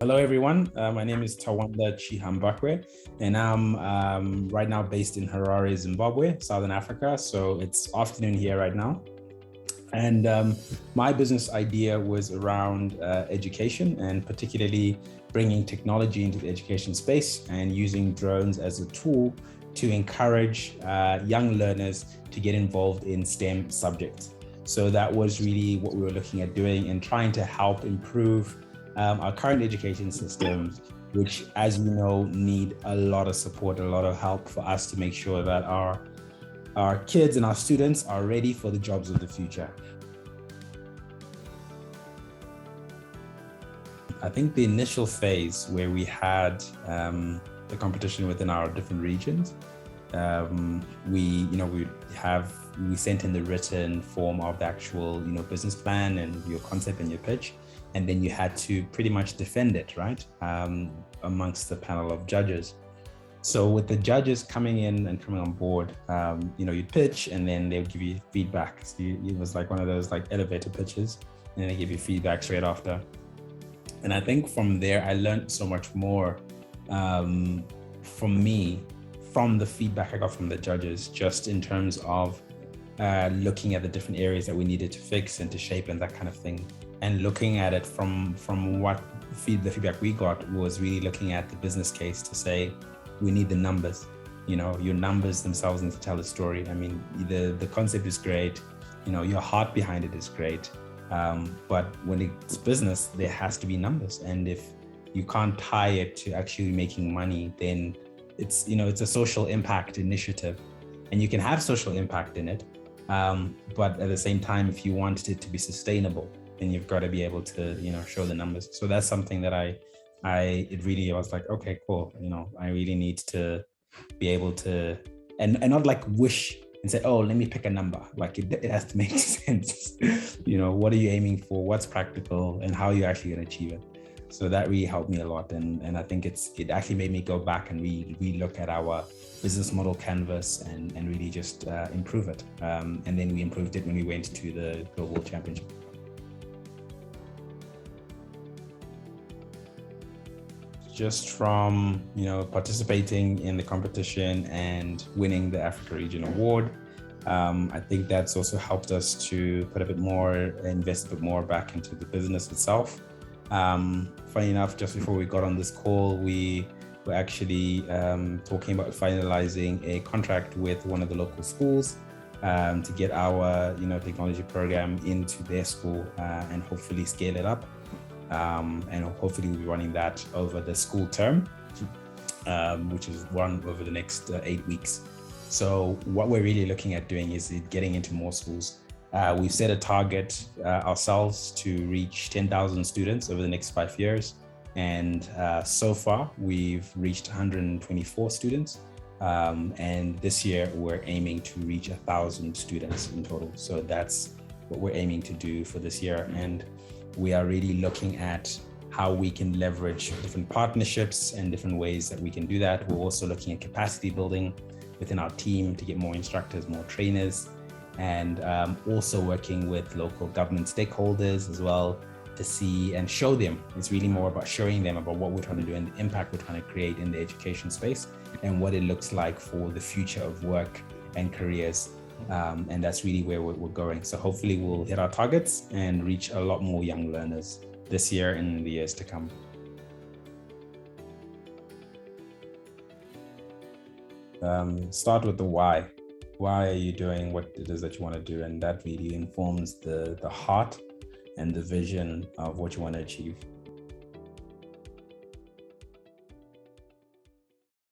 Hello, everyone. My name is Tawanda Chihambackwe, and I'm right now based in Harare, Zimbabwe, Southern Africa. So it's afternoon here right now. And my business idea was around education, and particularly bringing technology into the education space and using drones as a tool to encourage young learners to get involved in STEM subjects. So that was really what we were looking at doing and trying to help improve our current education systems, which, as you know, need a lot of support, a lot of help for us to make sure that our kids and our students are ready for the jobs of the future. I think the initial phase where we had the competition within our different regions, we sent in the written form of the actual business plan and your concept and your pitch, and then you had to pretty much defend it, right, amongst the panel of judges. So with the judges coming in and coming on board, you'd pitch and then they would give you feedback. So it was like one of those like elevator pitches, and then they give you feedback straight after. And I think from there, I learned so much more from the feedback I got from the judges, just in terms of looking at the different areas that we needed to fix and to shape and that kind of thing. And looking at it from what the feedback we got was really looking at the business case to say, we need the numbers. Your numbers themselves need to tell a story. I mean, the concept is great, your heart behind it is great. But when it's business, there has to be numbers. And if you can't tie it to actually making money, then it's a social impact initiative, and you can have social impact in it. But at the same time, if you want it to be sustainable, then you've got to be able to, show the numbers. So that's something that I was like, okay, cool. I really need to be able to, and not like wish and say, oh, let me pick a number. Like it has to make sense. What are you aiming for? What's practical, and how are you actually going to achieve it? So that really helped me a lot. And I think it actually made me go back and re-look at our business model canvas and really just improve it. And then we improved it when we went to the Global Championship. Just from participating in the competition and winning the Africa Region Award, I think that's also helped us to invest a bit more back into the business itself. Funny enough, just before we got on this call, we were actually talking about finalizing a contract with one of the local schools to get our technology program into their school and hopefully scale it up. And hopefully we'll be running that over the school term, which is run over the next 8 weeks. So what we're really looking at doing is getting into more schools. We've set a target ourselves to reach 10,000 students over the next 5 years. And so far, we've reached 124 students. And this year, we're aiming to reach 1,000 students in total. So that's what we're aiming to do for this year. And we are really looking at how we can leverage different partnerships and different ways that we can do that. We're also looking at capacity building within our team to get more instructors, more trainers, and also working with local government stakeholders as well to see and show them. It's really more about showing them about what we're trying to do and the impact we're trying to create in the education space and what it looks like for the future of work and careers. And that's really where we're going. So hopefully we'll hit our targets and reach a lot more young learners this year and in the years to come. Start with the why. Why are you doing what it is that you want to do? And that really informs the heart and the vision of what you want to achieve.